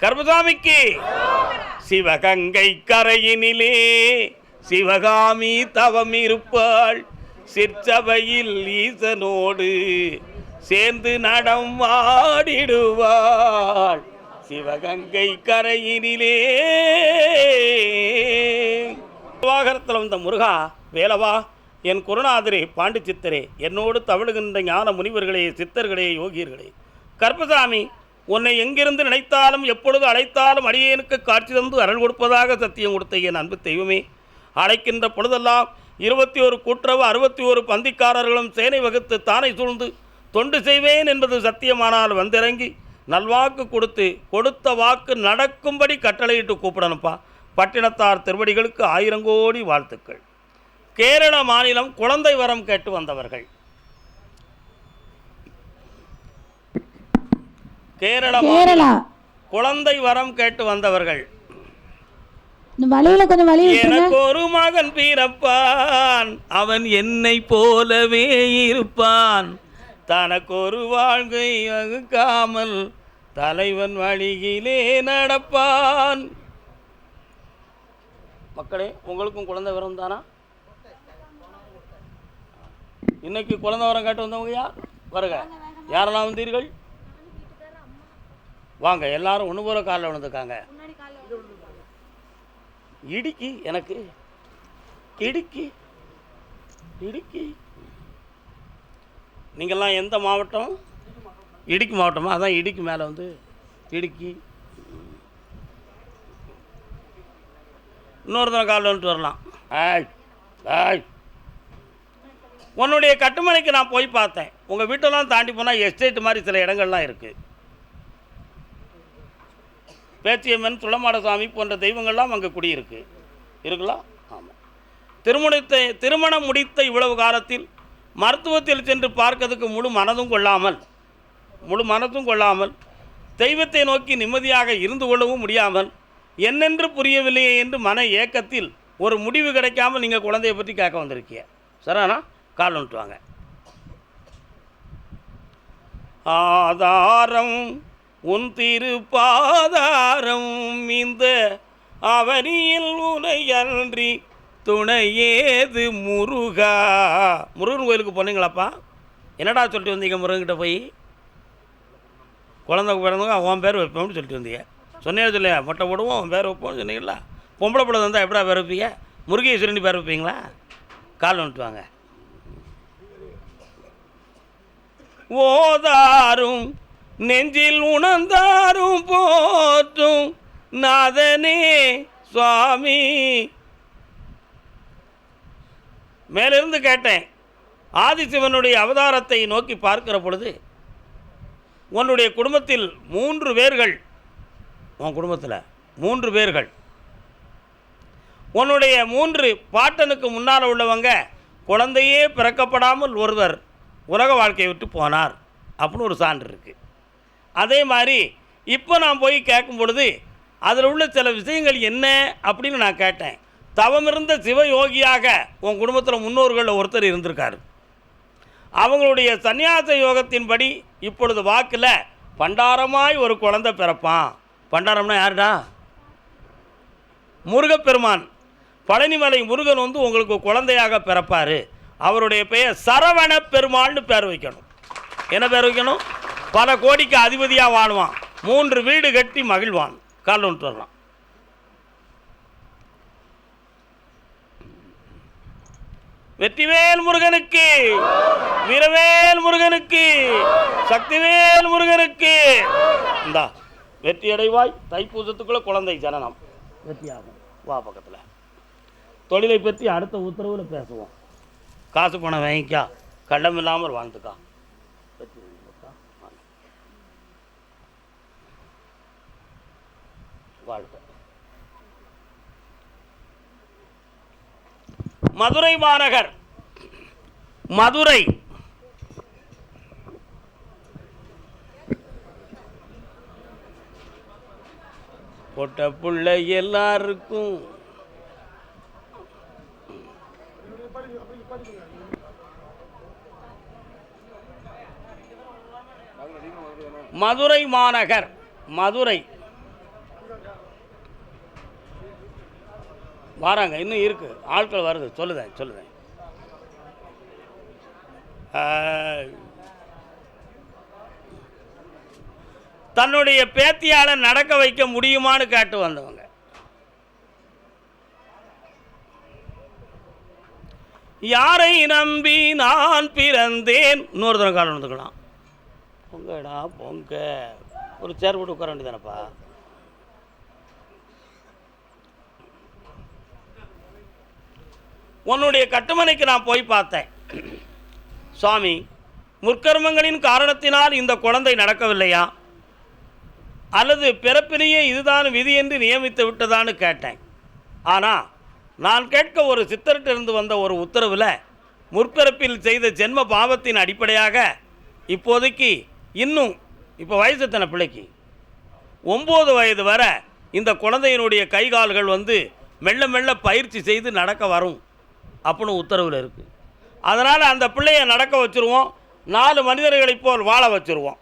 கருப்பசாமிக்கு சிவகங்கை கரையினிலே சிவகாமி தவம் இருப்பாள், சிற்சபையில் ஈசனோடு சேர்ந்து நடம் ஆடிடுவாள். சிவகங்கை கரையினிலே வாகரத்தில் வந்த முருகா வேலவா, என் குருநாதரே பாண்டி சித்தரே, என்னோடு தவழுகின்ற ஞான முனிவர்களே, சித்தர்களே, யோகியர்களே, கருப்பசாமி உன்னை எங்கிருந்து நினைத்தாலும் எப்பொழுது அழைத்தாலும் அடியேனுக்கு காட்சி தந்து அருள் கொடுப்பதாக சத்தியம் கொடுத்த என் அன்பு தெய்வமே, அழைக்கின்ற பொழுதெல்லாம் 21 கூட்டுறவு 61 பந்திக்காரர்களும் சேனை வகுத்து தானை சூழ்ந்து தொண்டு செய்வேன் என்பது சத்தியமானால் வந்திறங்கி நல்வாக்கு கொடுத்த வாக்கு நடக்கும்படி கட்டளையிட்டு கூப்பிடணுப்பா. பட்டினத்தார் திருவடிகளுக்கு 1000 கோடி வாழ்த்துக்கள். கேரள மாநிலம் குழந்தை வரம் கேட்டு வந்தவர்கள். கேரளா குழந்தை வரம் கேட்டு வந்தவர்கள். எனக்கு ஒரு மகன் பிறப்பான், அவன் என்னை போலவே இருப்பான், தனக்கு ஒரு வாழ்க்கை வகுக்காமல் தலைவன் வழியிலே நடப்பான். மக்களே, உங்களுக்கும் குழந்தை வரம் தானா? இன்னைக்கு குழந்தை வரம் கேட்டு வந்தவங்க யார் வருக? யாரெல்லாம் வந்தீர்கள்? வாங்க, எல்லாரும் ஒன்று போல காலில் விழுந்துருக்காங்க. இடுக்கி எனக்கு இடுக்கி இடுக்கி. நீங்கள்லாம் எந்த மாவட்டம்? இடுக்கி மாவட்டமா? அதான் இடுக்கி மேலே வந்து இடுக்கி. இன்னொருத்தனை காலில் வந்துட்டு வரலாம். உன்னுடைய கட்டுமனைக்கு நான் போய் பார்த்தேன். உங்கள் வீட்டெல்லாம் தாண்டி போனால் எஸ்டேட் மாதிரி சில இடங்கள்லாம் இருக்குது. பேச்சியம்மன், துளமாடசாமி போன்ற தெய்வங்கள்லாம் அங்கே குடியிருக்கு. இருக்கலாம். ஆமாம். திருமணம் முடித்த இவ்வளவு காலத்தில் மருத்துவத்தில் சென்று பார்க்கறதுக்கு முழு மனதும் கொள்ளாமல் தெய்வத்தை நோக்கி நிம்மதியாக இருந்து கொள்ளவும் முடியாமல் என்னென்று புரியவில்லையே என்று மன ஏக்கத்தில் ஒரு முடிவு கிடைக்காமல் நீங்கள் குழந்தையை பற்றி கேட்க வந்திருக்கீங்க. சரிண்ணா? கால் வந்துட்டு வாங்க. ஆதாரம் உன் திருப்பாதாரம், இந்த அவனியில் உனையன்றி துணையேது முருகா. முருகன் கோயிலுக்கு போனீங்களாப்பா? என்னடா சொல்லிட்டு வந்தீங்க முருகன்கிட்ட போய்? குழந்தை பிறந்தவங்க அவன் பேர் வைப்போம்னு சொல்லிட்டு வந்தீங்க. சொன்னே சொல்லையா? மொட்டை போடுவோம் அவன் பேர் வைப்போம்னு சொன்னீங்களா? பொம்பளை பிள்ளை வந்தால் எப்படா பேர் வைப்பீங்க? முருகேஸ்வரன் பேர் வைப்பீங்களா? கால் வந்துட்டு வாங்க. ஓதாரும் நெஞ்சில் உணர்ந்தாரும் போற்றும் நாதனே சுவாமி. மேலிருந்து கேட்டேன், ஆதிசிவனுடைய அவதாரத்தை நோக்கி பார்க்கிற பொழுது உன்னுடைய குடும்பத்தில் 3 பேர்கள், உன் குடும்பத்தில் 3 பேர்கள், உன்னுடைய 3 பாட்டனுக்கு முன்னால் உள்ளவங்க குழந்தையே பிறக்கப்படாமல் ஒருவர் உலக வாழ்க்கையை விட்டு போனார் அப்படின்னு ஒரு சான்று இருக்குது. அதே மாதிரி இப்போ நான் போய் கேட்கும் பொழுது அதில் உள்ள சில விஷயங்கள் என்ன அப்படின்னு நான் கேட்டேன். தவமிருந்த சிவயோகியாக உன் குடும்பத்தில் முன்னோர்களில் ஒருத்தர் இருந்திருக்காரு. அவங்களுடைய சந்நியாச யோகத்தின்படி இப்பொழுது வாக்கில் பண்டாரமாய் ஒரு குழந்தை பிறப்பான். பண்டாரம்னா யாருடா? முருகப்பெருமான். பழனிமலை முருகன் வந்து உங்களுக்கு குழந்தையாக பிறப்பார். அவருடைய பெயர் சரவண பெருமாள்னு பேர் வைக்கணும். என்ன பேர் வைக்கணும்? பல கோடிக்கு அதிபதியாக வாழ்வான், 3 வீடு கட்டி மகிழ்வான். கால் ஒன்று வரலாம். வெற்றிவேல் முருகனுக்கு, வீரவேல் முருகனுக்கு, சக்திவேல் முருகனுக்கு. இந்தா வெற்றி அடைவாய். தைப்பூசத்துக்குள்ள குழந்தை ஜனனம் வெற்றியாகும். வா பக்கத்தில். தொழிலை பற்றி அடுத்த உத்தரவில் பேசுவோம். காசு பணம் வாங்கிக்கா, கள்ளம் இல்லாமல் வாழ்ந்துக்கா. வாழ்க்கை. மதுரை மாநகர், மதுரை பொட்ட புள்ளை எல்லாருக்கும் மதுரை மாநகர், மதுரை வராங்க, இன்னும் இருக்குது, ஆட்கள் வருது. சொல்லுதேன். தன்னுடைய பேத்தியால் நடக்க வைக்க முடியுமான்னு கேட்டு வந்தவங்க. யாரை நம்பி நான் பிறந்தேன். இன்னொரு தரம் காலம் வந்துக்கலாம். பொங்கடா பொங்க, ஒரு சேர் போட்டு உட்கார வேண்டியதானப்பா. உன்னுடைய கட்டுமனைக்கு நான் போய் பார்த்தேன். சுவாமி, முற்கர்மங்களின் காரணத்தினால் இந்த குழந்தை நடக்கவில்லையா, அல்லது பிறப்பிலேயே இதுதான் விதி என்று நியமித்து விட்டதான்னு கேட்டேன். ஆனால் நான் கேட்க ஒரு சித்தர்கிட்டிருந்து வந்த ஒரு உத்தரவில் முற்பிறப்பில் செய்த ஜென்ம பாவத்தின் அடிப்படையாக இப்போதைக்கு இப்போ வயசு எத்தனை பிள்ளைக்கு 9 வயது வரை இந்த குழந்தையினுடைய கைகால்கள் மெல்ல மெல்ல பயிற்சி செய்து நடக்க வரும் அப்படின்னு உத்தரவில் இருக்குது. அதனால் அந்த பிள்ளையை நடக்க வச்சுருவோம், 4 மனிதர்களைப் போல் வாழ வச்சுருவோம்.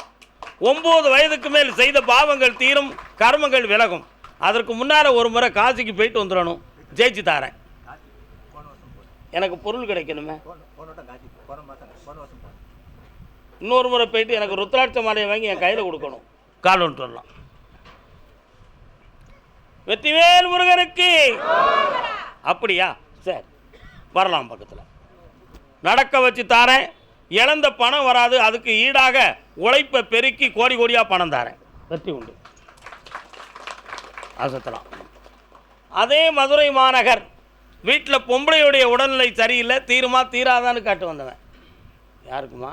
9 வயதுக்கு மேல் செய்த பாவங்கள் தீரும், கர்மங்கள் விலகும். அதற்கு முன்னால் ஒரு முறை காசிக்கு போயிட்டு வந்துடணும், ஜெயிச்சு தாரேன். எனக்கு பொருள் கிடைக்கணுமே. இன்னொரு முறை போயிட்டு எனக்கு ருத்ராட்ச மாலையை வாங்கி என் கையில் கொடுக்கணும், கால் ஒன்று வரலாம். வெற்றிவேல் முருகனுக்கு. அப்படியா, சரி வரலாம். பக்கத்தில் நடக்க வச்சு தாரேன். இழந்த பணம் வராது, அதுக்கு ஈடாக உழைப்பை பெருக்கி கோடி கோடியாக பணம் தாரேன். வெற்றி உண்டு, அசத்தலாம். அதே மதுரை மாநகர் வீட்டில் பொம்பளையுடைய உடல்நிலை சரியில்லை, தீருமா தீராதான்னு காட்டு வந்தவன். யாருக்குமா?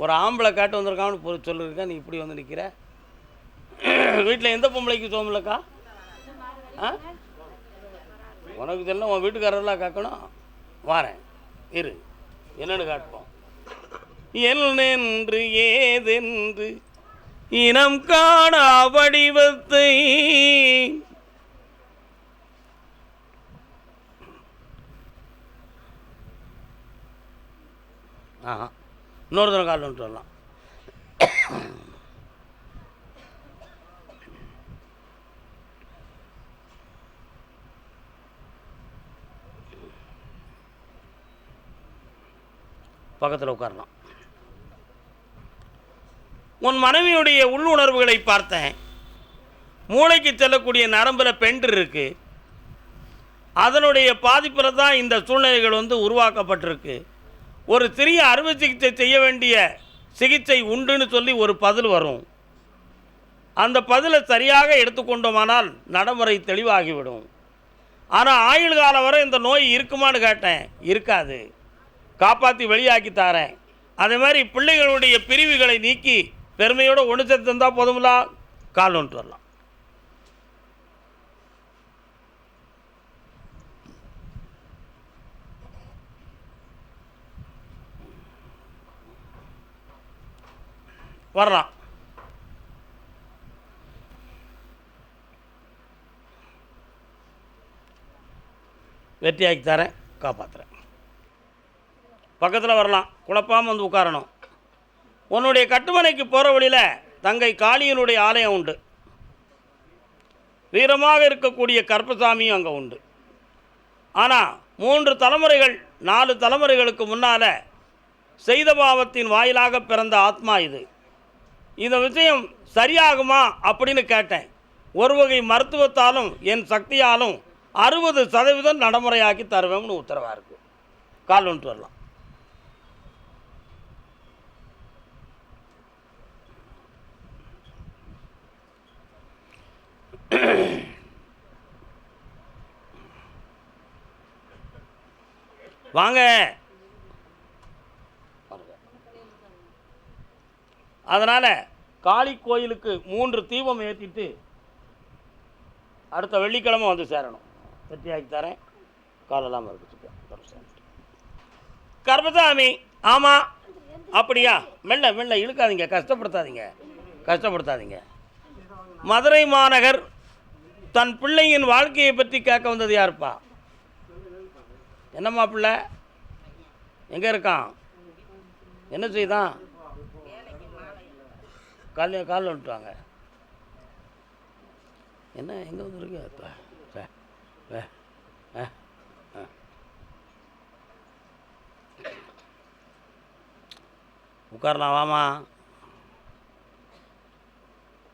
ஒரு ஆம்பளை காட்டு வந்திருக்கான்னு சொல்லியிருக்கேன். நீ இப்படி வந்து நிற்கிற. வீட்டில் எந்த பொம்பளைக்கு சோமில்லக்கா? உனக்கு தெரியல, உன் வீட்டுக்காரெல்லாம் காக்கணும். வாரேன் இரு, என்னென்னு காட்டுவோம். என்னென்று ஏதென்று இனம் காண வடிவத்தை இன்னொரு தடவை கால் வந்துட்டு வரலாம். பக்கத்தில் உட்காரலாம். உன் மனைவியுடைய உள்ளுணர்வுகளை பார்த்தேன். மூளைக்கு செல்லக்கூடிய நரம்பில் பெண்டர் இருக்கு. அதனுடைய பாதிப்பில் தான் இந்த சூழ்நிலைகள் உருவாக்கப்பட்டிருக்கு. ஒரு சிறிய அறுவை சிகிச்சை செய்ய வேண்டிய சிகிச்சை உண்டுன்னு சொல்லி ஒரு பதில் வரும். அந்த பதிலை சரியாக எடுத்துக்கொண்டோமானால் நடைமுறை தெளிவாகிவிடும். ஆனால் ஆயுள் காலம் வரை இந்த நோய் இருக்குமான்னு கேட்டேன். இருக்காது, காப்பாற்றி வெளியாக்கி தாரேன். அதே மாதிரி பிள்ளைகளுடைய பிரிவுகளை நீக்கி பெருமையோடு ஒன்று சேர்த்து தந்தால் போதுமில்லா. கால் ஒன்று வரலாம். வரலாம். வெற்றியாக்கி தரேன், காப்பாற்றுறேன். பக்கத்தில் வரலாம், குழப்பாமல் உட்காரணும். உன்னுடைய கட்டுமனைக்கு போகிற வழியில் தங்கை காளியனுடைய ஆலயம் உண்டு. வீரமாக இருக்கக்கூடிய கருப்பசாமியும் அங்கே உண்டு. ஆனால் 3 தலைமுறைகள் 4 தலைமுறைகளுக்கு முன்னால் செய்த பாவத்தின் வாயிலாக பிறந்த ஆத்மா இது. இந்த விஷயம் சரியாகுமா அப்படின்னு கேட்டேன். ஒரு வகை மருத்துவத்தாலும் என் சக்தியாலும் 60% நடைமுறையாக்கி தருவேன்னு உத்தரவாக இருக்குது. கால் ஒன்று வரலாம். வாங்க. அதனால் காளி கோயிலுக்கு 3 தீபம் ஏற்றிட்டு அடுத்த வெள்ளிக்கிழமை வந்து சேரணும். வெற்றியாக்கி தரேன். காலெல்லாம் மறுக்கிட்டு கர்மசாமி. ஆமாம், அப்படியா? மெல்ல மெல்ல இழுக்காதீங்க, கஷ்டப்படுத்தாதீங்க. மதுரை மாநகர் தன் பிள்ளையின் வாழ்க்கையை பற்றி கேட்க வந்தது யாருப்பா? என்னம்மா பிள்ளை எங்கே இருக்கான்? என்ன செய்தான்? காலில் வந்துட்டாங்க. என்ன எங்கே வந்துருக்கு? உட்காரலாம் வாமா.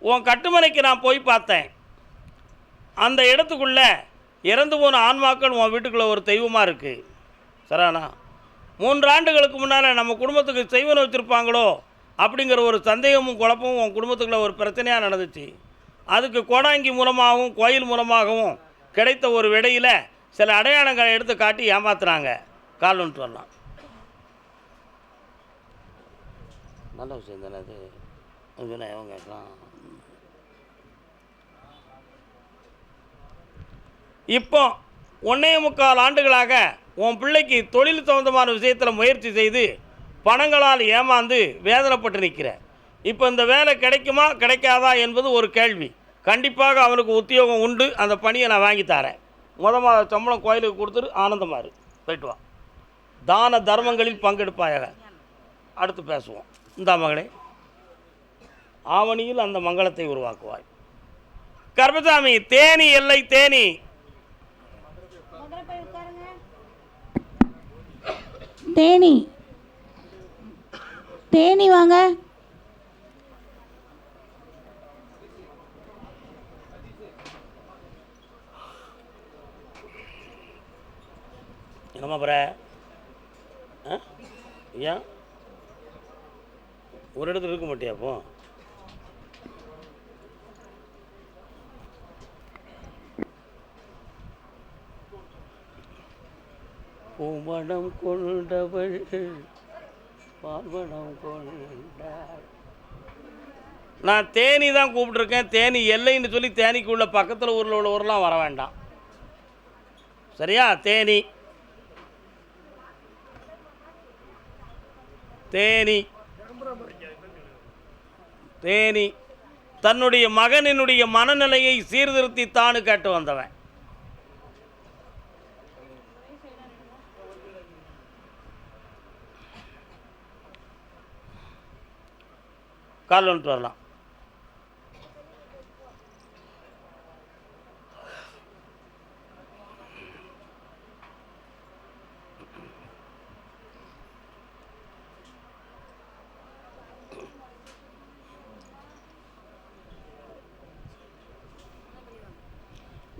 உன் கட்டுமனைக்கு நான் போய் பார்த்தேன். அந்த இடத்துக்குள்ள இறந்து போன ஆன்மாக்கள் உன் வீட்டுக்குள்ளே ஒரு தெய்வமாக இருக்குது. சரானா 3 ஆண்டுகளுக்கு முன்னால் நம்ம குடும்பத்துக்கு செய்வன வச்சுருப்பாங்களோ அப்படிங்கிற ஒரு சந்தேகமும் குழப்பமும் உன் குடும்பத்துக்குள்ள ஒரு பிரச்சனையாக நடந்துச்சு. அதுக்கு கோடாங்கி மூலமாகவும் கோயில் மூலமாகவும் கிடைத்த ஒரு விடையில் சில அடையாளங்களை எடுத்து காட்டி ஏமாத்துறாங்க. கால் வந்துட்டு வரலாம். நல்ல விஷயம் தானே அது. இவங்க கேட்கலாம். இப்போ 1.25 ஆண்டுகளாக உன் பிள்ளைக்கு தொழில் சம்பந்தமான விஷயத்தில் முயற்சி செய்து பணங்களால் ஏமாந்து வேதனைப்பட்டு நிற்கிற. இப்போ இந்த வேலை கிடைக்குமா கிடைக்காதா என்பது ஒரு கேள்வி. கண்டிப்பாக அவனுக்கு உத்தியோகம் உண்டு. அந்த பணியை நான் வாங்கி தரேன். மாத சம்பளம் கோயிலுக்கு கொடுத்துட்டு ஆனந்தமாக இரு. போயிட்டு வா. தான தர்மங்களில் பங்கெடுப்பாயாக. அடுத்து பேசுவோம். இந்த மகளே, ஆவணியில் அந்த மங்களத்தை உருவாக்குவாய். கர்மசாமி, தேனி எல்லை தேனி. தேனி தேனி வாங்க. என்னம்மா பிற ஏன் ஒரு இடத்துல இருக்க மாட்டியா? அப்போ பூமணம் கொண்டவள் பால்மணம் கொண்டாள். நான் தேனி தான் கூப்பிட்டுருக்கேன். தேனி எல்லைன்னு சொல்லி தேனிக்கு உள்ள பக்கத்தில் ஊரில் உள்ள ஊரெலாம் வர வேண்டாம். சரியா? தேனி தேனி தேனி தன்னுடைய மகனினுடைய மனநிலையை சீர்திருத்தித்தான்னு கேட்டு வந்தவன். கால் வந்துட்டு வரலாம்.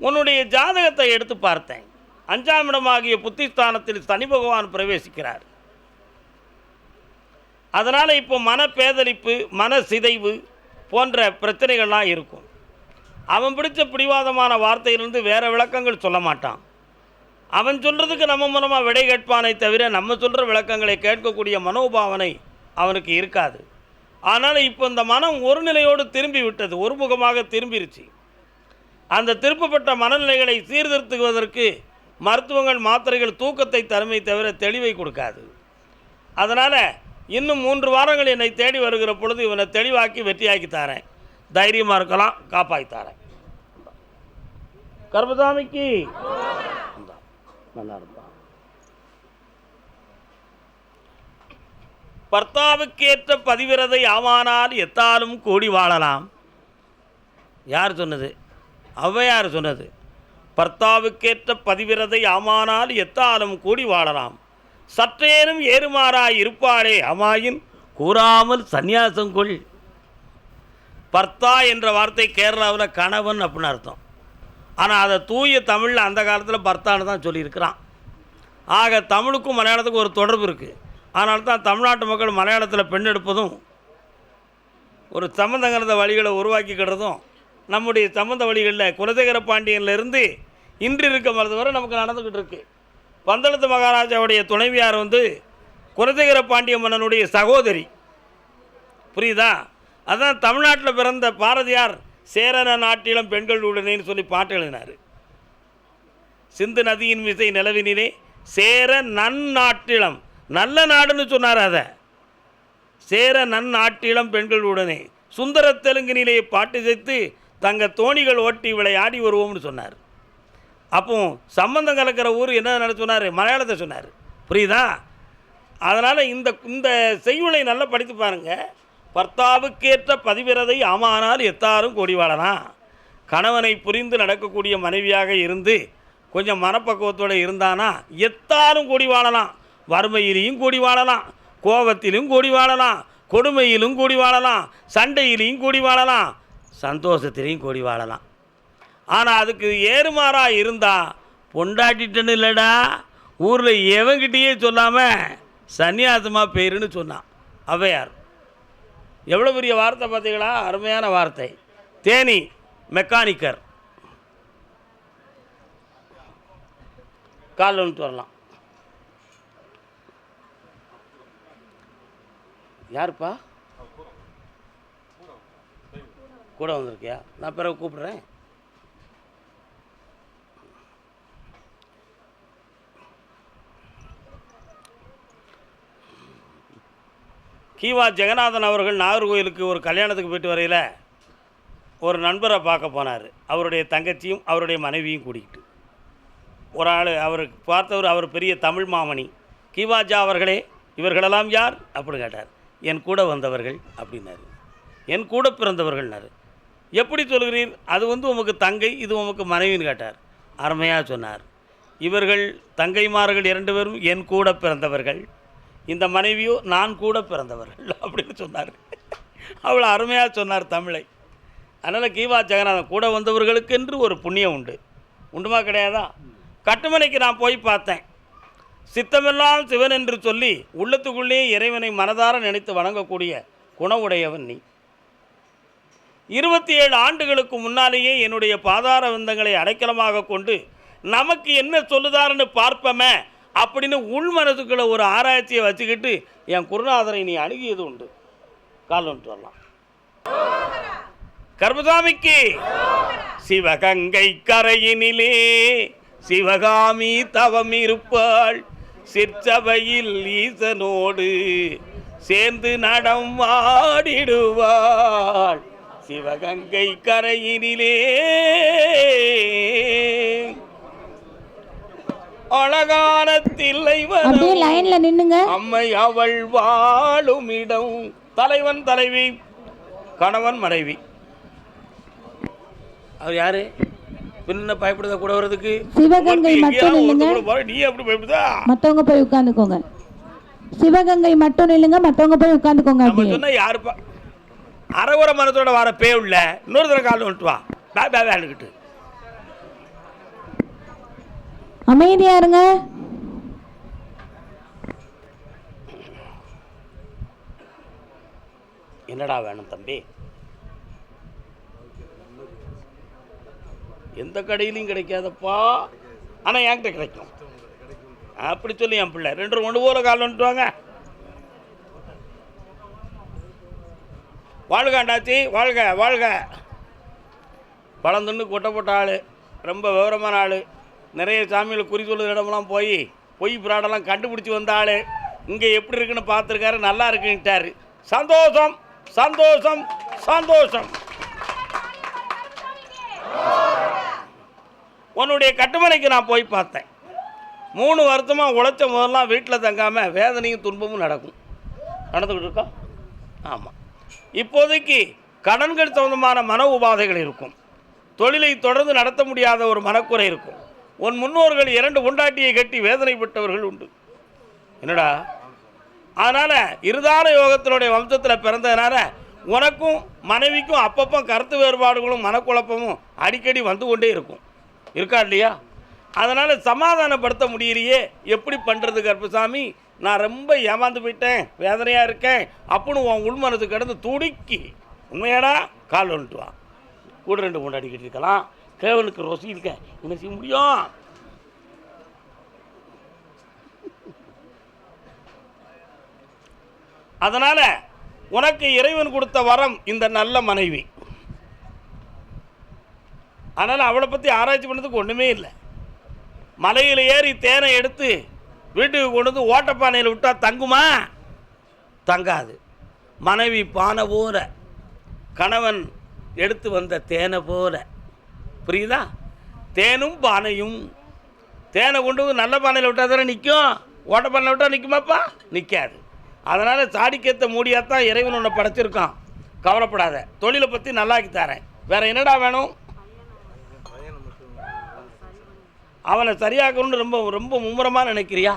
உன்னுடைய ஜாதகத்தை எடுத்து பார்த்தேன். 5ஆம் இடமாகிய புத்திஸ்தானத்தில் சனி பகவான் பிரவேசிக்கிறார். அதனால் இப்போ மனப்பேதலிப்பு, மன சிதைவு போன்ற பிரச்சனைகள்லாம் இருக்கும். அவன் பிடிச்ச பிடிவாதமான வார்த்தையிலிருந்து வேறு விளக்கங்கள் சொல்ல மாட்டான். அவன் சொல்கிறதுக்கு நம்ம மூலமாக விடை கேட்பானை தவிர நம்ம சொல்கிற விளக்கங்களை கேட்கக்கூடிய மனோபாவனை அவனுக்கு இருக்காது. ஆனால் இப்போ இந்த மனம் ஒரு நிலையோடு திரும்பி விட்டது, ஒருமுகமாக திரும்பிருச்சு. அந்த திருப்பப்பட்ட மனநிலைகளை சீர்திருத்துவதற்கு மருத்துவங்கள், மாத்திரைகள் தூக்கத்தை தருமை தவிர தெளிவை கொடுக்காது. அதனால் இன்னும் 3 வாரங்கள் என்னை தேடி வருகிற பொழுது இவனை தெளிவாக்கி வெற்றியாக்கி தாரேன். தைரியமாக இருக்கலாம், காப்பாற்றி தாரேன். கர்மசாமிக்கு நல்லா இருப்பான். பர்த்தாவுக்கேற்ற பதிவிரதை ஆவானால் எத்தாலும் கூடி வாழலாம். யார் சொன்னது? ஔவையார் சொன்னது. பர்த்தாவுக்கேற்ற பதிவிரதை ஆமானால் எத்தாலும் கூடி வாழலாம். சற்றேனும் ஏறுமாறாய் இருப்பாளே அமாயின் கூறாமல் சந்நியாசங்கொள். பர்த்தா என்ற வார்த்தை கேரளாவில் கணவன் அப்படின்னு அர்த்தம். ஆனால் அதை தூய தமிழில் அந்த காலத்தில் பர்த்தான்னு தான் சொல்லியிருக்கிறான். ஆக தமிழுக்கும் மலையாளத்துக்கும் ஒரு தொடர்பு இருக்குது. அதனால தான் தமிழ்நாட்டு மக்கள் மலையாளத்தில் பெண் எடுப்பதும் ஒரு சம்பந்தங்கிறத வழிகளை உருவாக்கிக்கிறதும் நம்முடைய சம்பந்த வழிகளில் குலசேகர பாண்டியன்லேருந்து இன்று இருக்க மருந்து வரை நமக்கு நடந்துக்கிட்டு இருக்குது. பந்தளத்து மகாராஜாவுடைய துணைவியார் குலசேகர பாண்டிய மன்னனுடைய சகோதரி. புரியுதா? அதான் தமிழ்நாட்டில் பிறந்த பாரதியார் சேரன நாட்டிலம் பெண்கள் உடனேன்னு சொல்லி பாட்டு எழுதினார். சிந்து நதியின் விசை நிலவினிலே சேர நன்னாட்டிலம், நல்ல நாடுன்னு சொன்னார். அதை சேர நன்னாட்டிலம் பெண்கள் உடனே சுந்தர தெலுங்கினிலே பாட்டு சேர்த்து தங்க தோணிகள் ஓட்டி விளையாடி வருவோம்னு சொன்னார். அப்போ சம்பந்தம் கலக்கிற ஊர் என்ன சொன்னார்? மலையாளத்தை சொன்னார். புரியுதா? அதனால் இந்த செய்யுளை நல்லா படித்து பாருங்கள். பர்த்தாவுக்கேற்ற பதிவிரதை ஆமானால் எத்தாரும் கூடி வாழலாம். கணவனை புரிந்து நடக்கக்கூடிய மனைவியாக இருந்து கொஞ்சம் மனப்பக்குவத்தோடு இருந்தானா எத்தாலும் கூடி வாழலாம். வறுமையிலையும் கூடி வாழலாம், கோபத்திலும் கூடி வாழலாம், கொடுமையிலும் கூடி வாழலாம், சண்டையிலையும் கூடி வாழலாம், சந்தோஷத்திலையும் கூடி வாழலாம். ஆனால் அதுக்கு ஏறுமாறாக இருந்தால் பொண்டாட்டிட்டன்னு இல்லைடா, ஊரில் எவங்கிட்டயே சொல்லாமல் சன்னியாசமாக போயிருன்னு சொன்னான் ஔவையார். எவ்வளோ பெரிய வார்த்தை பார்த்தீங்களா, அருமையான வார்த்தை. தேனி மெக்கானிக்கர் கால் வந்துட்டு வரலாம். யாருப்பா கூட வந்திருக்கியா? நான் பிறகு கூப்பிடுறேன். கீவா ஜெகநாதன் அவர்கள் நாகர்கோயிலுக்கு ஒரு கல்யாணத்துக்கு போயிட்டு வரையில் ஒரு நண்பரை பார்க்க போனார். அவருடைய தங்கச்சியும் அவருடைய மனைவியும் கூட்டிக்கிட்டு ஒரு ஆள் அவருக்கு பார்த்தவர். அவர் பெரிய தமிழ் மாமணி. கீவாஜா அவர்களே, இவர்களெல்லாம் யார் அப்படின்னு கேட்டார். என் கூட வந்தவர்கள் அப்படின்னாரு. என் கூட பிறந்தவர்கள்னாரு. எப்படி சொல்கிறீர்? அது உமக்கு தங்கை, இது உமக்கு மனைவின்னு கேட்டார். அருமையாக சொன்னார். இவர்கள் தங்கைமார்கள் 2 பேரும் என் கூட பிறந்தவர்கள், இந்த மனைவியோ நான் கூட பிறந்தவர்கள் அப்படின்னு சொன்னார். அவ்வளோ அருமையாக சொன்னார் தமிழை. அதனால் கீவா ஜெகநாதன் கூட வந்தவர்களுக்கு என்று ஒரு புண்ணியம் உண்டு. உண்டுமா கிடையாதா? கட்டுமனைக்கு நான் போய் பார்த்தேன். சித்தமெல்லாம் சிவன் என்று சொல்லி உள்ளத்துக்குள்ளே இறைவனை மனதார நினைத்து வணங்கக்கூடிய குணவுடையவன் நீ. 27 ஆண்டுகளுக்கு முன்னாலேயே என்னுடைய பாதார விந்தங்களை அடைக்கலமாக கொண்டு நமக்கு என்ன சொல்லுதாருன்னு பார்ப்போமே அப்படின்னு உள் மனதுக்குள்ள ஒரு ஆராய்ச்சியை வச்சுக்கிட்டு என் குருநாதரை நீ அணுகியது உண்டு. கால் வந்துட்டு வரலாம். கர்மசாமிக்கு சிவகங்கை கரையினிலே சிவகாமி தவம் இருப்பாள், சிற்சபையில் ஈசனோடு சேர்ந்து நடம் ஆடிடுவாள். சிவகங்கை கரையினிலே அழகான தில்லை லைன்ல நின்னுங்க. அம்மை அவள் வாழும் இடம். தலைவன் தலைவி, கணவன் மனைவி. அவர் யாரு? பின்ன பயப்படுதா கூட வர்றதுக்கு? சிவகங்கை மட்டும் நில்லுங்க. நீ எப்படி பயப்படுதா? மத்தவங்க போய் உட்கார்ந்துக்கோங்க. சிவகங்கை மட்டும் நில்லுங்க, மத்தவங்க போய் உட்கார்ந்துக்கோங்க. நம்ம சொன்னா யாருப்பா? அரைகுறை மனத்தோட வர பே உள்ள இன்னொரு தடவை கால் வந்துட்டு வா. பே பே வேண்டுக்கிட்டு அமைதியா இருங்க. என்னடா வேணும் தம்பி? எந்த கடையிலையும் கிடைக்காதப்பா, ஆனால் என்கிட்ட கிடைக்கும் அப்படி சொல்லி என் பிள்ளை 2 கொண்டு போல கால் வந்துட்டு வாங்க. வாழ்காண்டாச்சி, வாழ்க வாழ்க. பழந்துண்டு கொட்டை போட்ட ஆள், ரொம்ப விவரமான ஆள், நிறைய சாமியில் குறி சொல்லுற இடமெல்லாம் போய் பொய் பிராடெல்லாம் கண்டுபிடிச்சி வந்த ஆள். இங்கே எப்படி இருக்குன்னு பார்த்துருக்காரு, நல்லா இருக்குன்ட்டார். சந்தோஷம் சந்தோஷம் சந்தோஷம். உன்னுடைய கட்டுமனைக்கு நான் போய் பார்த்தேன். 3 வருஷமாக உழைச்ச முதல்லாம் வீட்டில் தங்காமல் வேதனையும் துன்பமும் நடந்துக்கிட்டு இருக்கா? ஆமாம். இப்போதைக்கு கடன்கள் சம்பந்தமான மன உபாதைகள் இருக்கும். தொழிலை தொடர்ந்து நடத்த முடியாத ஒரு மனக்குறை இருக்கும். உன் முன்னோர்கள் 2 பொண்டாட்டியை கட்டி வேதனைப்பட்டவர்கள் உண்டு. என்னடா? அதனால் இருதான யோகத்தினுடைய வம்சத்தில் பிறந்ததுனால உனக்கும் மனைவிக்கும் அப்பப்போ கருத்து வேறுபாடுகளும் மனக்குழப்பமும் அடிக்கடி வந்து கொண்டே இருக்கும். இருக்கா இல்லையா? அதனால் சமாதானப்படுத்த முடியலையே, எப்படி பண்ணுறது கருப்பசாமி? நான் ரொம்ப ஏமாந்து போயிட்டேன், வேதனையாக இருக்கேன் அப்படின்னு உன் உள்மனது கிடந்து துடிக்கி உண்மையாடா கால் வந்துட்டு வா. கூட 2 கொண்டாடிக்கிட்டு இருக்கலாம். கேவலுக்கு ரோசி இருக்க என்ன செய்ய முடியும்? அதனால் உனக்கு இறைவன் கொடுத்த வரம் இந்த நல்ல மனைவி. அதனால் அவளை பற்றி ஆராய்ச்சி பண்ணதுக்கு ஒன்றுமே இல்லை. மலையில் ஏறி தேனை எடுத்து வீட்டுக்கு கொண்டு வந்து ஓட்டப்பானையில் விட்டால் தங்குமா? தங்காது. மனைவி பானை போல, கணவன் எடுத்து வந்த தேனை போல. புரியுதா? தேனும் பானையும். தேனை கொண்டு வந்து நல்ல பானையில் விட்டால் தானே நிற்கும், ஓட்டப்பானையில் விட்டால் நிற்குமாப்பா? நிற்காது. அதனால் சாடிக்கேற்ற மூடியாத்தான் இறைவன் உன்னை படைச்சிருக்கான். கவலைப்படாத, தொழிலை பற்றி நல்லாக்கி தரேன். வேறு என்னடா வேணும்? அவனை சரியாக்கணும்னு ரொம்ப ரொம்ப மும்முரமாக நினைக்கிறியா?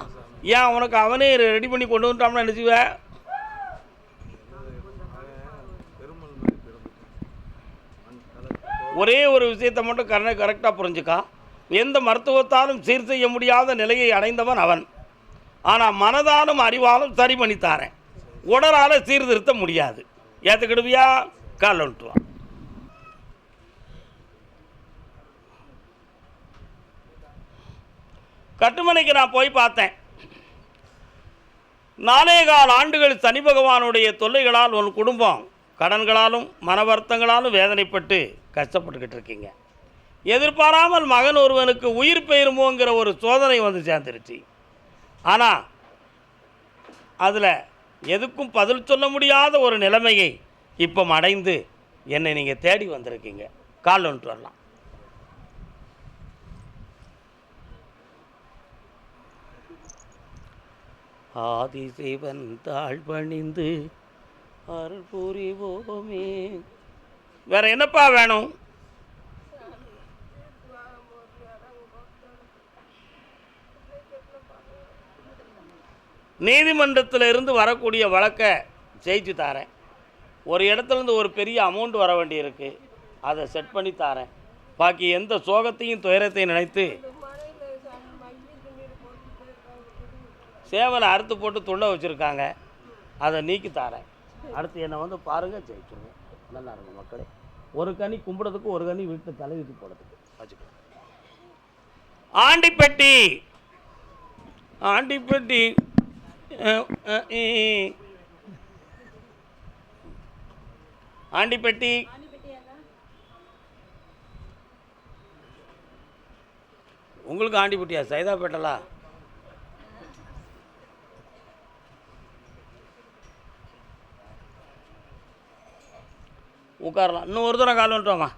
ஏன் அவனுக்கு அவனே ரெடி பண்ணி கொண்டு வந்துட்டான்னு நினச்சிவ? ஒரே ஒரு விஷயத்தை மட்டும் கரெக்டாக புரிஞ்சுக்கா. எந்த மருத்துவத்தாலும் சீர் செய்ய முடியாத நிலையை அடைந்தவன் அவன். ஆனால் மனதாலும் அறிவாலும் சரி பண்ணித்தாரேன். உடலால் சீர்திருத்த முடியாது. ஏற்றுக்கிடுவியா? கால் வந்துட்டுவான். கட்டுமனைக்கு நான் போய் பார்த்தேன். 4.25 ஆண்டுகள் சனி பகவானுடைய தொல்லைகளால் உன் குடும்பம் கடன்களாலும் மன வருத்தங்களாலும் வேதனைப்பட்டு கஷ்டப்பட்டுக்கிட்டு இருக்கீங்க. எதிர்பாராமல் மகன் ஒருவனுக்கு உயிர் பெயருமோங்கிற ஒரு சோதனை வந்து சேர்ந்துருச்சு. ஆனால் அதில் எதுக்கும் பதில் சொல்ல முடியாத ஒரு நிலைமையை இப்போ அடைந்து என்னை நீங்கள் தேடி வந்திருக்கீங்க. கால் வந்துட்டு வரலாம். ஆதிசிவன் தாழ் பணிந்து அருள் புரிவோமே. வேற என்னப்பா வேணும்? நீதிமன்றத்தில் இருந்து வரக்கூடிய வழக்கை ஜெயிச்சு தாரேன். ஒரு இடத்துலேருந்து ஒரு பெரிய அமௌண்ட் வர வேண்டியிருக்கு, அதை செட் பண்ணி தாரேன். பாக்கி எந்த சோகத்தையும் துயரத்தையும் நினைத்து சேவலை அறுத்து போட்டு துள்ள வச்சுருக்காங்க, அதை நீக்கி தாரேன். அடுத்து என்னை வந்து பாருங்கள், ஜெயிச்சுருங்க. நல்லா இருக்கும் மக்களே. ஒரு கனி கும்பிட்றதுக்கு, ஒரு கனி வீட்டு தலைவிட்டு போடுறதுக்கு வச்சுக்கோ. ஆண்டிப்பட்டி ஆண்டிப்பட்டி ஆண்டிப்பட்டி உங்களுக்கு ஆண்டிப்பட்டியா? சைதாப்பேட்டலா? உட்காரலாம். இன்னும் ஒரு தூரம் கால் வந்துட்டோமா?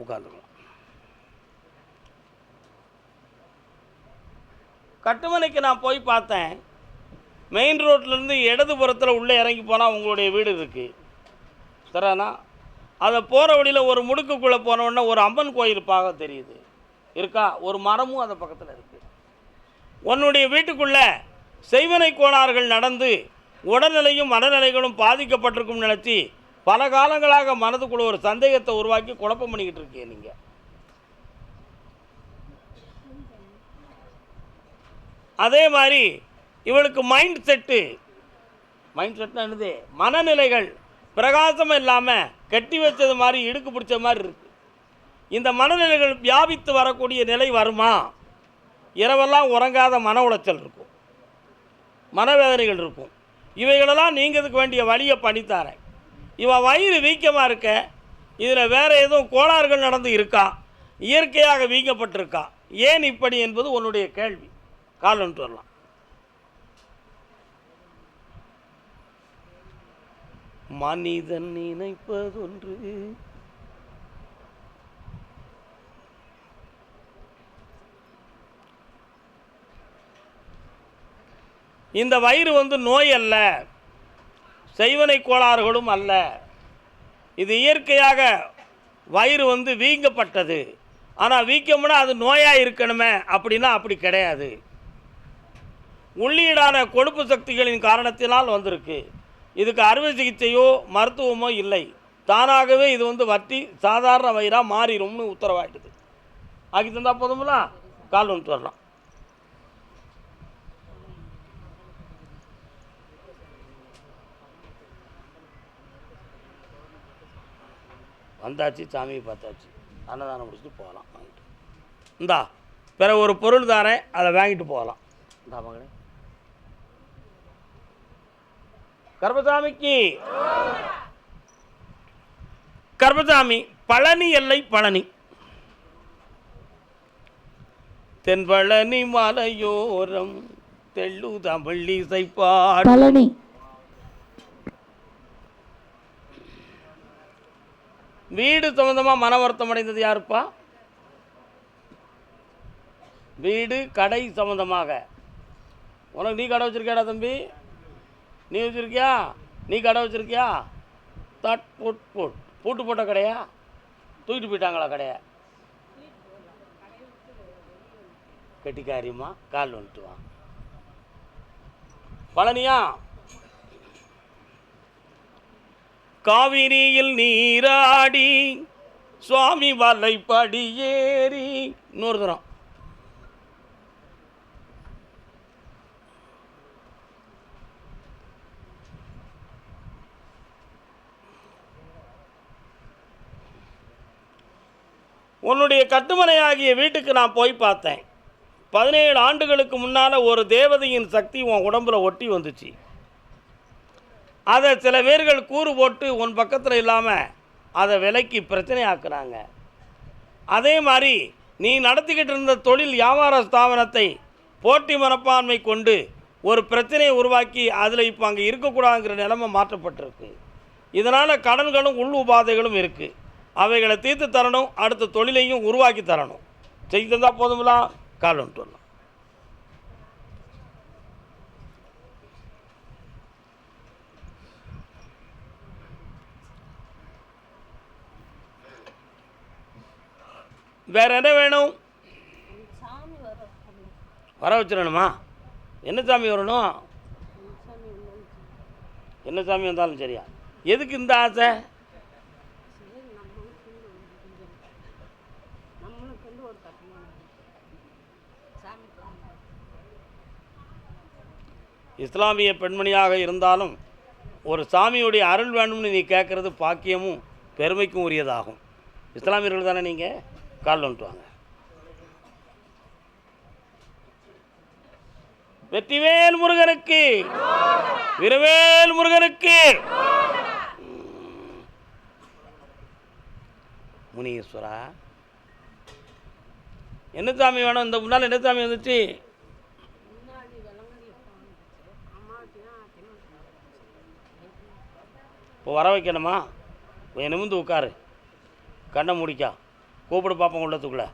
உட்காந்துக்கலாம். கட்டுமனைக்கு நான் போய் பார்த்தேன். மெயின் ரோட்லேருந்து இடதுபுறத்தில் உள்ளே இறங்கி போனால் உங்களுடைய வீடு இருக்குது சரிண்ணா. அதை போகிற வழியில் ஒரு முடுக்குக்குள்ளே போனோடனே ஒரு அம்மன் கோயில் பார்க்க தெரியுது, இருக்கா? ஒரு மரமும் அந்த பக்கத்தில் இருக்குது. உன்னுடைய வீட்டுக்குள்ளே செய்வனை கோளாறுகள் நடந்து உடல்நிலையும் மனநிலைகளும் பாதிக்கப்பட்டிருக்கும் நினச்சி பல காலங்களாக மனதுக்குள்ள ஒரு சந்தேகத்தை உருவாக்கி குழப்பம் பண்ணிக்கிட்டு இருக்கீங்க நீங்கள். அதே மாதிரி இவளுக்கு மைண்ட் செட்னா என்னது? மனநிலைகள் பிரகாசமாக இல்லாமல் கட்டி வச்சது மாதிரி, இடுக்கு பிடிச்ச மாதிரி இருக்குது. இந்த மனநிலைகள் வியாபித்து வரக்கூடிய நிலை வருமா? இரவெல்லாம் உறங்காத மன உளைச்சல் இருக்கும், மனவேதனைகள் இருக்கும். இவைகளெல்லாம் நீங்கிறதுக்கு வேண்டிய வழியை பண்ணித்தாரேன். இவன் வயிறு வீக்கமாக இருக்க, இதில் வேறு எதுவும் கோளாறுகள் நடந்து இருக்கா? இயற்கையாக வீக்கப்பட்டிருக்கா? ஏன் இப்படி என்பது உன்னுடைய கேள்வி. கால் வந்துட்டு வரலாம். மனிதன் நினைப்பதொன்று, இந்த வயிறு வந்து நோய் அல்ல, செய்வனை கோளாறுகளும் அல்ல. இது இயற்கையாக வயிறு வந்து வீங்கப்பட்டது. ஆனால் வீக்கம்னா அது நோயாக இருக்கணுமே அப்படின்னா அப்படி கிடையாது. உள்ளீடான கொழுப்பு சக்திகளின் காரணத்தினால் வந்திருக்கு. இதுக்கு அறுவை சிகிச்சையோ மருத்துவமோ இல்லை. தானாகவே இது வந்து வற்றி சாதாரண வயிறாக மாறிடும்னு உத்தரவாயிடுது. ஆக்கி தந்தால் போதுங்களா? கால் வந்துட்டு வரலாம். வந்தாச்சு, சாமியை பார்த்தாச்சு, அன்னதானம் முடிச்சுட்டு போகலாம். வாங்கிட்டு இந்தா பிற ஒரு பொருள் தாரேன், அதை வாங்கிட்டு போகலாம். இந்தா மகனே. கர்பசாமிக்கு கர்பசாமி பழனி எல்லை பழனி. தென்பழனி மலையோரம் தெள்ளு தமிழ் இசைப்பாடு பழனி. வீடு சம்பந்தமாக மன வருத்தம் அடைந்தது யாருப்பா? வீடு கடை சம்பந்தமாக உனக்கு நீ கடை வச்சுருக்கியாடா தம்பி? நீ வச்சுருக்கியா? நீ கடை வச்சுருக்கியா? தட் பூட்டு போட்ட கடையா? தூக்கிட்டு போயிட்டாங்களா கடையை? கெட்டிக்காரியம்மா கால் வந்துட்டு வா. பழனியா? காவிரியில் நீராடி சுவாமி வலை படியேறி. இன்னொரு தரம். உன்னுடைய கட்டுமனையாகிய வீட்டுக்கு நான் போய் பார்த்தேன். 17 ஆண்டுகளுக்கு முன்னால் ஒரு தேவதையின் சக்தி உன் உடம்புல ஒட்டி வந்துச்சு. அதை சில பேர்கள் கூறு போட்டு உன் பக்கத்தில் இல்லாமல் அதை விலைக்கு பிரச்சனை ஆக்குறாங்க. அதே மாதிரி நீ நடத்திக்கிட்டு இருந்த தொழில் வியாபார ஸ்தாபனத்தை போட்டி மனப்பான்மை கொண்டு ஒரு பிரச்சனையை உருவாக்கி அதில் இப்போ அங்கே இருக்கக்கூடாதுங்கிற நிலைமை மாற்றப்பட்டிருக்கு. இதனால் கடன்களும் உள் உபாதைகளும் இருக்குது. அவைகளை தீர்த்து தரணும். அடுத்த தொழிலையும் உருவாக்கி தரணும். செய்து தந்தால் போதுங்களா? கால் வந்துட்டு வரலாம். வேற என்ன வேணும்? வர வச்சிடணுமா? என்ன சாமி வரணும்? என்ன சாமி வந்தாலும் சரியா? எதுக்கு இந்த ஆசை? இஸ்லாமிய பெண்மணியாக இருந்தாலும் ஒரு சாமியுடைய அருள் வேணும்னு நீ கேட்குறது பாக்கியமும் பெருமைக்கும் உரியதாகும். இஸ்லாமியர்கள் தானே நீங்கள்? கால் வந்துட்டு வாங்க. வெற்றிவேல் முருகனுக்கு, வீரவேல் முருகனுக்கு. முனீஸ்வரா, என்ன சாமி வேணும்? இந்த முன்னால் என்ன சாமி வந்துச்சு? இப்போ வர வைக்கணுமா? நிமிந்து உட்காரு, கண்ணை முடிக்கா, கூப்பிடு பார்ப்போம் உள்ளத்துக்குள்ள.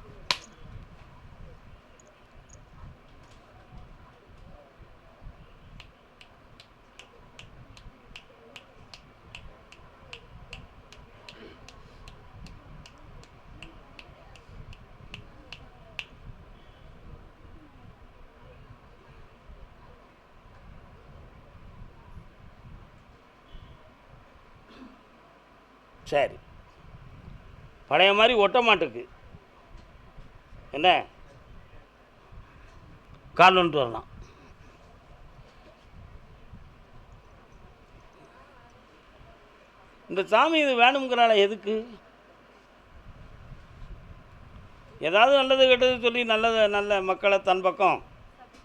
சரி, பழைய மாதிரி ஒட்ட மாட்டுக்கு என்ன? கால் வந்துட்டு வரலாம். இந்த சாமி இது வேணுங்கிறால எதுக்கு? ஏதாவது நல்லது கெட்டது சொல்லி நல்ல மக்களை தன் பக்கம்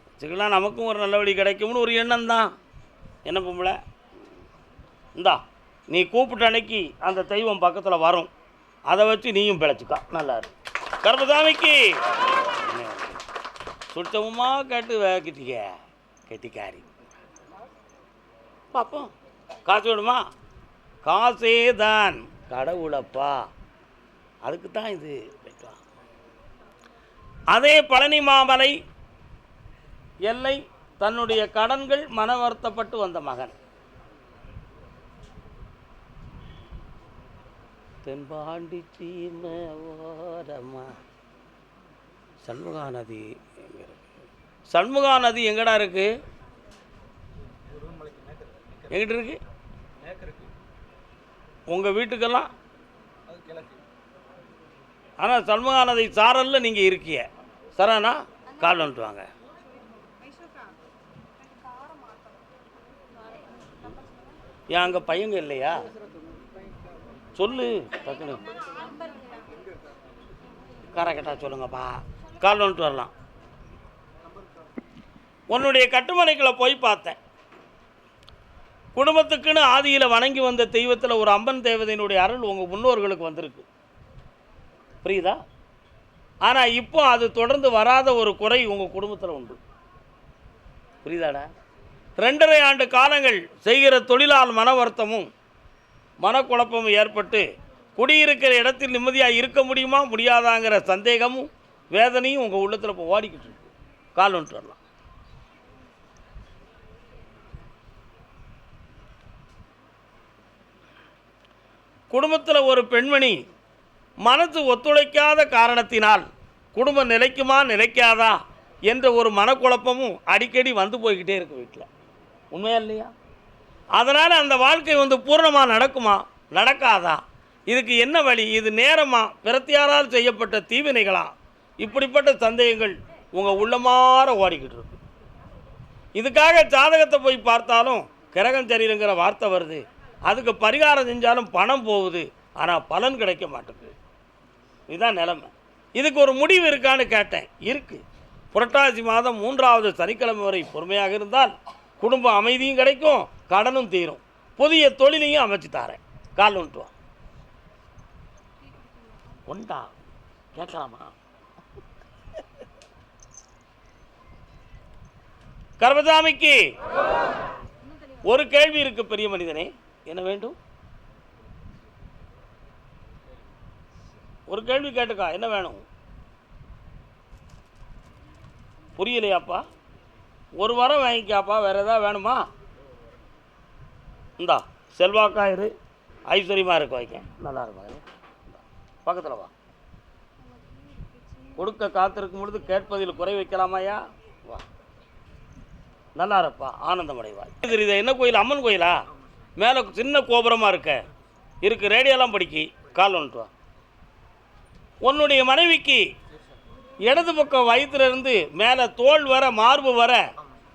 வச்சுக்கலாம், நமக்கும் ஒரு நல்ல வழி கிடைக்கும்னு ஒரு எண்ணம் தான். என்ன பொம்பளை, இந்தா நீ கூப்பிட்ட அன்னைக்கு அந்த தெய்வம் பக்கத்தில் வரும், அதை வச்சு நீயும் பிழைச்சிக்கா. நல்லா இருக்கு. கர்மசாமிக்கு சுத்தமாக கேட்டு வேக்கிட்டிக்க கெட்டிக்காரி. பார்ப்போம், காசு வேணுமா? காசே தான் கடவுளப்பா, அதுக்கு தான் இது. அதே பழனி மாமலை எல்லை தன்னுடைய கடன்கள் மன வருத்தப்பட்டு வந்த மகன். தென்பாண்டி சீமை ஓரமா சண்முகா நதி எங்கே இருக்கு? சண்முகா நதி எங்கடா இருக்கு? எங்கிட்ட இருக்கு? உங்கள் வீட்டுக்கெல்லாம். ஆனால் சண்முகா நதி சாரலில் நீங்கள் இருக்கிய சரணா. கால் வந்துட்டு வாங்க. ஏன் அங்கே பையங்க இல்லையா? சொல்லு டக்குனு, கரெக்டாக சொல்லுங்கப்பா. கால் வந்துட்டு வரலாம். உன்னுடைய கட்டுமனைக்குள்ள போய் பார்த்தேன். குடும்பத்துக்குன்னு ஆதியில் வணங்கி வந்த தெய்வத்தில் ஒரு அம்மன் தேவதையினுடைய அருள் உங்கள் முன்னோர்களுக்கு வந்திருக்கு, புரியுதா? ஆனால் இப்போ அது தொடர்ந்து வராத ஒரு குறை உங்கள் குடும்பத்தில் உண்டு, புரியுதாடா? 2.5 ஆண்டு காலங்கள் செய்கிற தொழிலால் மன வருத்தமும் மனக்குழப்பமும் ஏற்பட்டு குடியிருக்கிற இடத்தில் நிம்மதியாக இருக்க முடியுமா முடியாதாங்கிற சந்தேகமும் வேதனையும் உங்கள் உள்ளத்தில் இப்போ ஓடிக்கிட்டு இருக்கு. கால் வந்துட்டு வரலாம். குடும்பத்தில் ஒரு பெண்மணி மனசு ஒத்துழைக்காத காரணத்தினால் குடும்பம் நிலைக்குமா நிலைக்காதா என்ற ஒரு மனக்குழப்பமும் அடிக்கடி வந்து போய்கிட்டே இருக்கு வீட்டில். உண்மையா இல்லையா? அதனால் அந்த வாழ்க்கை வந்து பூர்ணமாக நடக்குமா நடக்காதா? இதுக்கு என்ன வழி? இது நேரமா பிரத்தியாரால் செய்யப்பட்ட தீவினைகளா? இப்படிப்பட்ட சந்தேகங்கள் உங்கள் உள்ளமாற ஓடிக்கிட்டு இருக்கு. இதுக்காக ஜாதகத்தை போய் பார்த்தாலும் கிரகம் சரியில்லைங்கிற வார்த்தை வருது. அதுக்கு பரிகாரம் செஞ்சாலும் பணம் போகுது, ஆனால் பலன் கிடைக்க மாட்டேங்குது. இதுதான் நிலைமை. இதுக்கு ஒரு முடிவு இருக்கான்னு கேட்டேன். இருக்குது. புரட்டாசி மாதம் 3வது சனிக்கிழமை வரை பொறுமையாக இருந்தால் குடும்ப அமைதியும் கிடைக்கும், கடனும் தீரும், புதிய தொழிலையும் அமைச்சு தாரேன். கால் வந்துட்டு ஒண்டா கேட்கலாமா? கர்மசாமிக்கு ஒரு கேள்வி இருக்கு பெரிய மனிதனே. என்ன வேண்டும்? ஒரு கேள்வி கேட்டுக்கா. என்ன வேணும்? புரியலையாப்பா? ஒரு வாரம் வாங்கிக்காப்பா. வேற ஏதாவது வேணுமா? இந்தா செல்வாக்காயிரு, ஐஸ்வர்யமாக இருக்க வைக்க. நல்லா இருக்கும். பக்கத்தில் வா. கொடுக்க காத்திருக்கும் பொழுது கேட்பதில் குறை வைக்கலாமாயா? வா, நல்லா இருப்பா, ஆனந்தம் அடைவாய். இது என்ன கோயில்? அம்மன் கோயிலா? மேலே சின்ன கோபுரமாக இருக்கு. ரேடியோலாம் படிக்கி. கால் வந்துட்டு வா. உன்னுடைய மனைவிக்கு இடது பக்கம் வயிற்றுலேருந்து மேலே தோல் வர மார்பு வர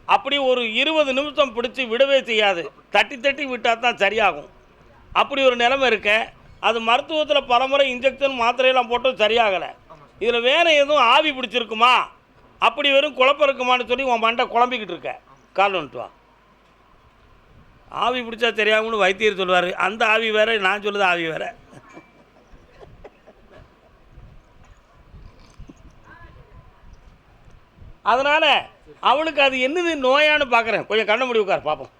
அப்படி ஒரு 20 நிமிஷம் பிடிச்சி விடவே செய்யாது. தட்டி தட்டி விட்டால் தான் சரியாகும். அப்படி ஒரு நிலைமை இருக்க. அது மருத்துவத்தில் பலமுறை இன்ஜெக்ஷன் மாத்திரையெல்லாம் போட்டும் சரியாகலை. இதில் வேறு எதுவும் ஆவி பிடிச்சிருக்குமா, அப்படி வெறும் குழப்பம் இருக்குமான்னு சொல்லி உன் மண்டை குழம்பிக்கிட்டு இருக்க. கால் வந்துட்டு வா. ஆவி பிடிச்சா தெரியாகும்னு வைத்தியர் சொல்லுவார். அந்த ஆவி வேறு, நான் சொல்லுது ஆவி வேறு. அதனால் அவளுக்கு அது என்னது நோயான்னு பார்க்குறேன். கொஞ்சம் கண்ண முடி உட்கார் பார்ப்போம்.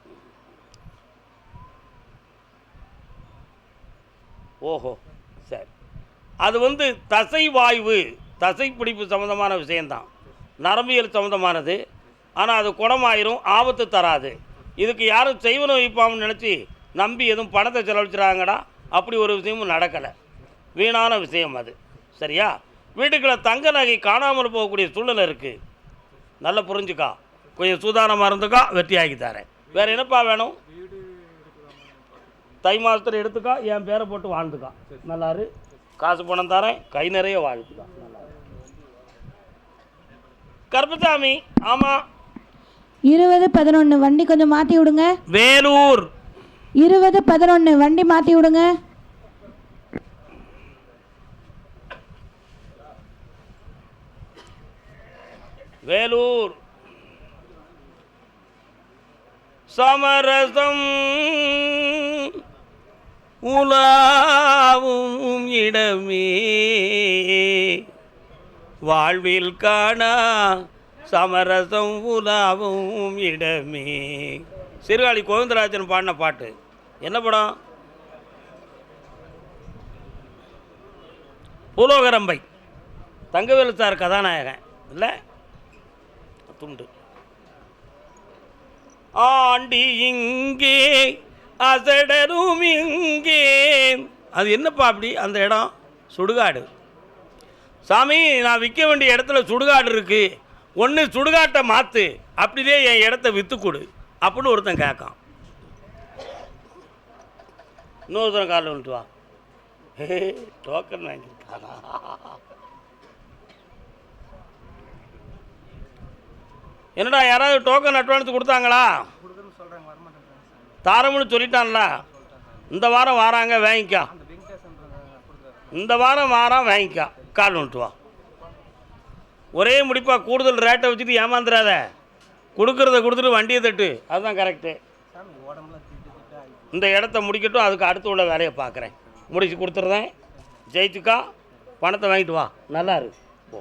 ஓஹோ, சரி. அது வந்து தசை வாய்வு, தசை பிடிப்பு சம்மந்தமான விஷயந்தான். நரம்பியல் சம்மந்தமானது. ஆனால் அது குணமாயிரும், ஆபத்து தராது. இதுக்கு யாரும் செய்வனும் வைப்பாம்னு நினச்சி நம்பி எதுவும் பணத்தை செலவழிச்சிடாங்கடா. அப்படி ஒரு விஷயமும் நடக்கலை. வீணான விஷயம் அது. சரியா? வீட்டுக்குள்ளே தங்க நகை காணாமல் போகக்கூடிய சூழ்நிலை இருக்குது. நல்லா புரிஞ்சுக்கா. கொஞ்சம் சூதானமாக இருந்துக்கா, வெற்றி ஆகி தரேன். வேறு என்னப்பா வேணும்? தை மாதத்தில் எடுத்துக்கா, என் பேரை போட்டு வாழ்ந்துக்கா. நல்லாரு, காசு பணம் தரேன், கை நிறைய வாழ்த்துக்கா. நல்லா கருப்பசாமி. ஆமாம். 20-11 வண்டி கொஞ்சம் மாற்றி விடுங்க. வேலூர் 20-11 வண்டி மாற்றி விடுங்க. வேலூர். சமரசம் உலாவும் இடமே வாழ்வில் காணா சமரசம் உலாவும் இடமே. சீர்காழி கோவிந்தராஜன் பாடின பாட்டு. என்ன படம்? பூலோகரம்பை. தங்கவேலு சார் கதாநாயகன் இல்லை? துண்டு. ஆண்டி இங்கே அசடரும் இங்கே. அது என்னப்பா அப்படி? அந்த இடம் சுடுகாடு. சாமி, நான் விற்க வேண்டிய இடத்துல சுடுகாடு இருக்குது, ஒன்று சுடுகாட்டை மாற்று, அப்படியே என் இடத்த விற்று கொடு அப்படின்னு ஒருத்தன் கேட்கான். இன்னொருத்தன் காலில் வந்துட்டு வா. டோக்கன் வாங்கியிருக்கானா? என்னடா, யாராவது டோக்கன் அட்வான்ஸ் கொடுத்தாங்களா? தாரம்னு சொல்லிட்டான்ல. இந்த வாரம் வாராங்க, வாங்கிக்கா. இந்த வாரம் வாரம் வாங்கிக்கா. கால் வந்துட்டு வா. ஒரே முடிப்பாக கூடுதல் ரேட்டை வச்சுட்டு ஏமாந்துடாத. கொடுக்குறத கொடுத்துட்டு வண்டியை தட்டு. அதுதான் கரெக்டு. இந்த இடத்த முடிக்கட்டும், அதுக்கு அடுத்து உள்ள வேலையை பார்க்குறேன். முடிச்சு கொடுத்துட்றேன். ஜெயிச்சுக்கா, பணத்தை வாங்கிட்டு வா. நல்லா இருக்கு. போ.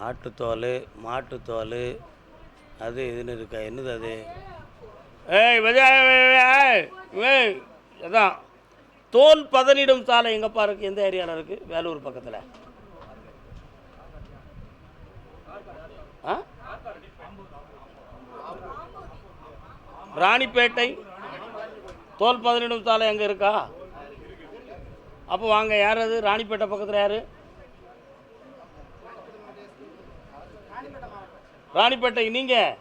ஆட்டுத்தோல், மாட்டுத்தோல், அது இதுன்னு இருக்கா? என்னது அது? ஏய் அதான் தோல் பதனிடும் சாலை எங்கப்பா இருக்குது? எந்த ஏரியாவில் இருக்குது? வேலூர் பக்கத்தில். ராணிப்பேட்டை தோல் 17 சாலை அங்கே இருக்கா? அப்போ வாங்க. யார் அது? ராணிப்பேட்டை பக்கத்தில் யார்? ராணிப்பேட்டை. நீங்கள்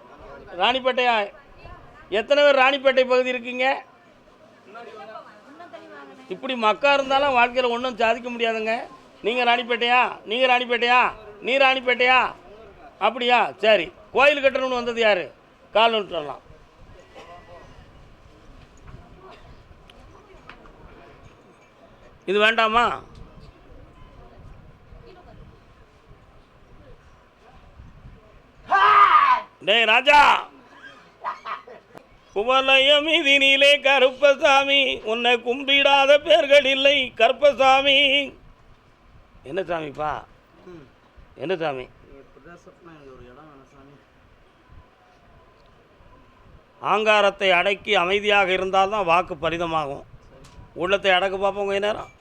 ராணிப்பேட்டையா? எத்தனை பேர் ராணிப்பேட்டை பகுதி இருக்கீங்க? இப்படி மக்கா இருந்தாலும் வாழ்க்கையில் ஒன்றும் சாதிக்க முடியாதுங்க. நீங்கள் ராணிப்பேட்டையா? நீங்கள் ராணிப்பேட்டையா? நீ ராணிப்பேட்டையா? அப்படியா? சரி. கோயில் கட்டணும்னு வந்தது யார்? கால் விட்டுறலாம். இது வேண்டாமா? டேய் ராஜா, குவலயம் இதினிலே கருப்பசாமி, உன்னை கும்பிடாத பேர்கள் இல்லை கருப்பசாமி. என்ன சாமிப்பா? என்ன சாமி? ஆங்காரத்தை அடக்கி அமைதியாக இருந்தால்தான் வாக்கு பலிதமாகும். உள்ளத்தை அடக்க பார்ப்போம் கொஞ்ச நேரம்.